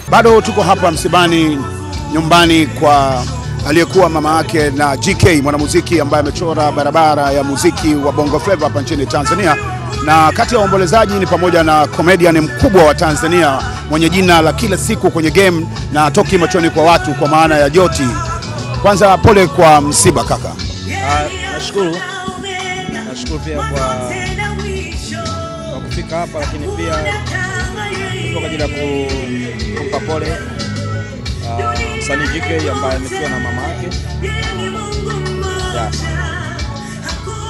Bado tuko hapa msibani, nyumbani kwa aliyekuwa mama yake na GK, mwanamuziki ambaye amechora barabara ya muziki wa Bongo Flava hapa nchini Tanzania. Na kati ya waombolezaji ni pamoja na comedian mkubwa wa Tanzania mwenye jina la kila siku kwenye game na toki machoni kwa watu kwa maana ya Joti. Kwanza pole kwa msiba kaka. Nashukuru pia kwa kufika hapa, lakini pia kwa ajili ya kumpa pole msanii GK ambaye amefiwa na mama yake. Yes.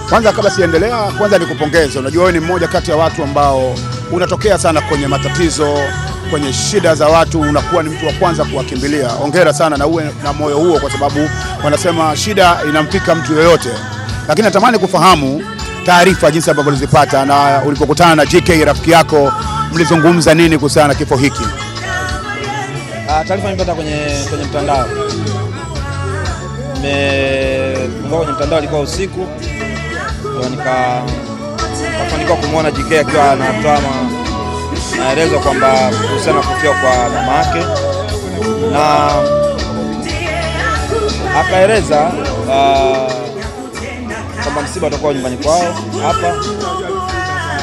Kwanza kabla siendelea, kwanza nikupongeze. Unajua wewe ni mmoja kati ya watu ambao unatokea sana kwenye matatizo, kwenye shida za watu, unakuwa ni mtu wa kwanza kuwakimbilia. Hongera sana na uwe na moyo huo, kwa sababu wanasema shida inampika mtu yoyote. Lakini natamani kufahamu taarifa jinsi ambavyo ulizipata na ulipokutana na GK rafiki yako, mlizungumza nini kuhusiana na kifo hiki? Taarifa nilipata kwenye mtandao. Kwenye mtandao ilikuwa usiku. Ndio nikafanikiwa kumwona GK akiwa anatoa maelezo kwamba kuhusiana na kufia kwa mama yake, na akaeleza kwamba msiba utakuwa nyumbani kwao hapa,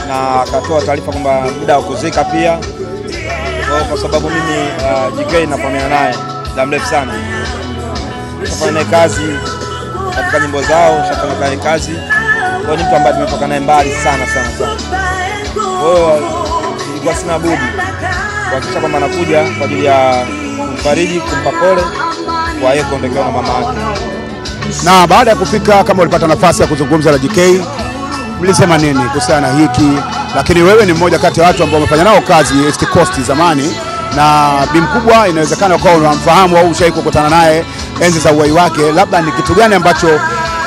na akatoa taarifa kwamba muda wa kuzika pia, kwa sababu mimi GK nafahamiana naye muda mrefu sana. Nafanya naye kazi katika nyimbo zao, nafanya naye kazi. Kwa ni mtu ambaye tumetoka naye mbali sana. Kwa hiyo ilikuwa sina budi kuhakikisha kwamba anakuja kwa ajili ya kumfariji, kumpa pole kwa yeye kuondokewa na mama yake. Na baada ya kufika, kama ulipata nafasi ya kuzungumza na GK, mlisema nini kuhusiana na hiki? Lakini wewe ni mmoja kati ya watu ambao wamefanya nao kazi East Coast zamani, na bi mkubwa inawezekana ukawa unamfahamu au ushawahi kukutana naye enzi za uhai wake. Labda ni kitu gani ambacho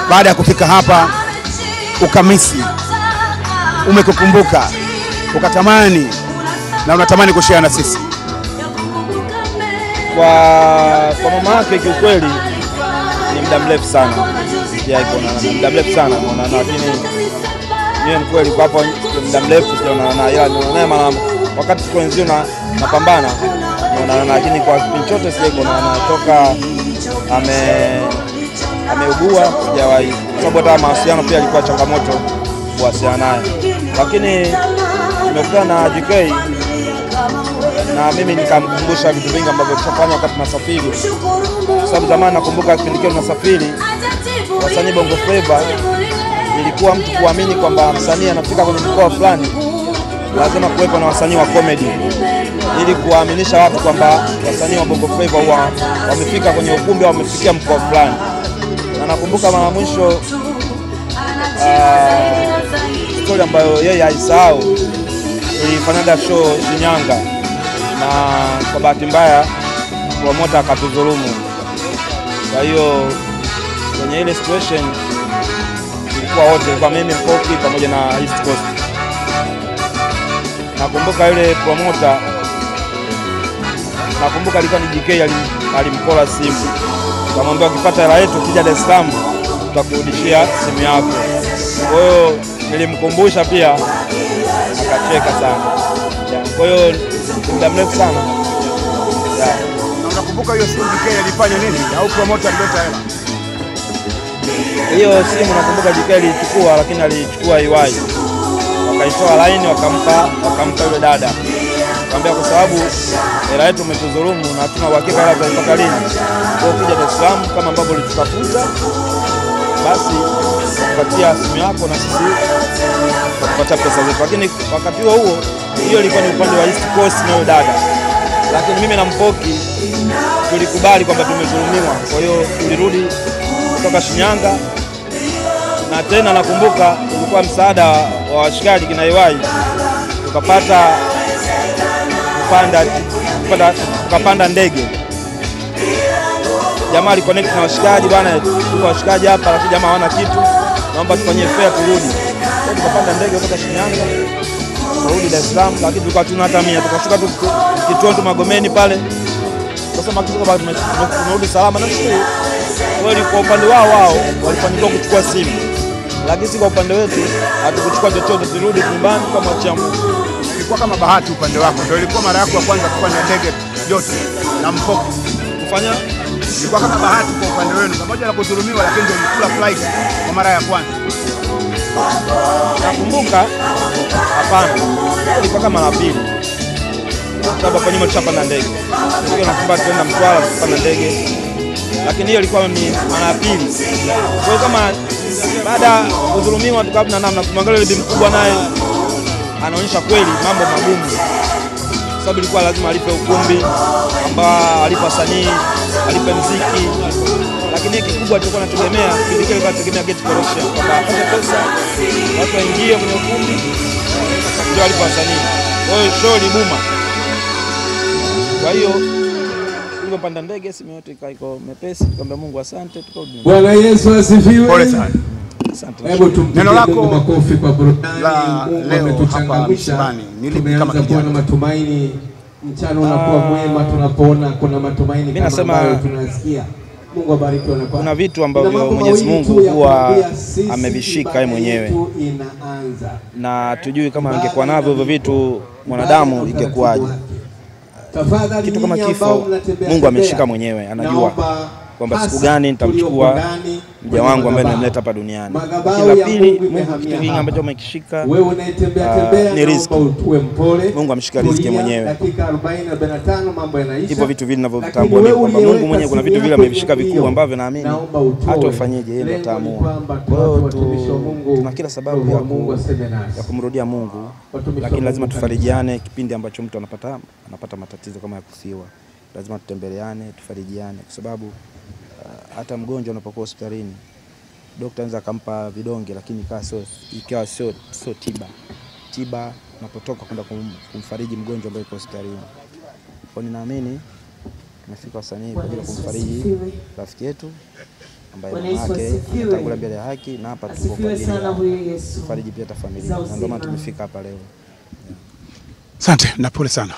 baada ya kufika hapa ukamisi, umekukumbuka, ukatamani na unatamani kushare na sisi? Kwa mama yake kiukweli ni muda mrefu sana. Muda mrefu sana naona, lakini ni kweli kwa hapo muda mrefu tunaona naye wakati siku nzio napambana naona, lakini kwa kipindi chote siko naona toka ameugua sijawahi, sababu hata mawasiliano pia ilikuwa changamoto kuwasiliana naye. Lakini nimekutana na GK na mimi nikamkumbusha vitu vingi ambavyo tulifanya wakati tunasafiri, kwa sababu zamani nakumbuka kipindi kile tunasafiri wasanii Bongo Flava, ilikuwa mtu kuamini kwamba msanii anafika kwenye mkoa fulani lazima kuwepo na wasanii wa comedy, ili kuwaaminisha watu kwamba wasanii wa Bongo Flava huwa wamefika kwenye ukumbi au wamefikia mkoa fulani. Na nakumbuka mara mwisho story ambayo yeye haisahau, ilifanyanga show Shinyanga, na kwa bahati mbaya promoter akatudhulumu. Kwa hiyo kwenye ile situation ilikuwa wote, kwa mimi Mpoki pamoja na East Coast. Nakumbuka yule promoter, nakumbuka alikuwa ni GK, alimkola simu, akamwambia ukipata hela yetu kija Dar es Salaam tutakurudishia simu yako. Kwa hiyo nilimkumbusha pia akacheka sana. Kwa hiyo muda mrefu sana. Na unakumbuka hiyo simu GK alifanya nini au promoter alileta hela? Hiyo simu nakumbuka GK alichukua, lakini alichukua EY. Wakaitoa line wakampa yule dada. Akamwambia kwa sababu hela yetu umetudhulumu na hatuna uhakika hela tutaipata lini. Kwa hiyo kuja Dar es Salaam kama ambavyo ulitutafuta, basi tupatia simu yako na sisi tutapata pesa zetu. Lakini wakati huo hiyo ilikuwa ni upande wa East Coast na yule dada. Lakini mimi na Mpoki tulikubali kwamba tumedhulumiwa. Kwa hiyo tulirudi kutoka Shinyanga, na tena nakumbuka ulikuwa msaada wa washikaji kina EY, tukapanda ndege. Jamaa aliconnect na washikaji, bwana tuko washikaji hapa lakini jamaa hawana kitu, naomba tufanyie fare turudi. Kwa tukapanda ndege kutoka Shinyanga kurudi Dar es Salaam, lakini tulikuwa tuna hata 100. Tukashuka tu kituo tu Magomeni pale, tukasema kitu kama tumerudi salama. Na sisi kweli kwa upande wao walifanikiwa kuchukua simu, lakini si kwa upande wetu hatukuchukua chochote. Turudi nyumbani kama cha Mungu. Ilikuwa kama bahati upande wako, ndio ilikuwa mara yako ya kwanza kufanya ndege yote na mkopo Kufanya ilikuwa kama bahati kwa upande wenu, pamoja na kudhulumiwa, lakini ndio mlikula flight kwa mara ya kwanza. nakumbuka, hapana, ilikuwa kama mara pili, sababu hapa nyuma tushapanda ndege. Ndio nakumbuka tuenda Mtwara kupanda ndege, lakini hiyo ilikuwa ni mara ya pili. Kwa hiyo kama baada ya kudhulumiwa tukabna namna kumwangalia bibi mkubwa naye anaonyesha kweli mambo magumu, sababu ilikuwa lazima alipe ukumbi ambao alipa wasanii, alipe muziki, lakini kikubwa tulikuwa tunategemea kile kile tunategemea gate collection, kwamba apate pesa watu waingie kwenye ukumbi ndio alipa wasanii. Kwa hiyo show ilibuma. Kwa hiyo tulipopanda ndege simu yote ikaiko mepesi, tukamwambia Mungu asante, tukarudi. Bwana Yesu asifiwe. Pole sana. Asante. Hebu tumpigie Mungu makofi kwa burudani. Mungu ametuchangamsha. Tumeanza kuwa na matumaini, mchana unakuwa mwema tunapoona kuna matumaini kama ambayo tunasikia. Mungu abariki na kwa. Kuna vitu ambavyo Mwenyezi Mungu huwa amevishika yeye mwenyewe, na tujui kama angekuwa navyo hivyo vitu mwanadamu ingekuwaje. Kitu kama kifo Mungu ameshika mwenyewe, anajua kwamba siku gani nitamchukua mja wangu ambaye nimemleta hapa duniani. Kila pili Mungu kitu kingine ambacho amekishika ni riziki. Mungu ameshika riziki mwenyewe. Hivyo vitu vile ninavyotambua mimi kwamba Mungu mwenyewe kuna vitu vile amevishika vikuu ambavyo naamini hata ufanyeje yeye ndiye ataamua. Kwa hiyo tuna kila sababu ya kumrudia Mungu, lakini lazima tufarijiane kipindi ambacho mtu anapata matatizo kama ya kufiwa. Lazima tutembeleane, tufarijiane, kwa sababu hata mgonjwa unapokuwa hospitalini daktari anaweza akampa vidonge, lakini ikawa sio tiba unapotoka kwenda kumfariji mgonjwa ambaye yuko hospitalini. Kwa ninaamini tumefika wasanii kwa ajili ya kumfariji rafiki yetu ambaye yake atangulia mbele ya haki, na hapa tuko kwa ajili ya kufariji pia familia, na ndio maana tumefika hapa leo. Asante na pole sana.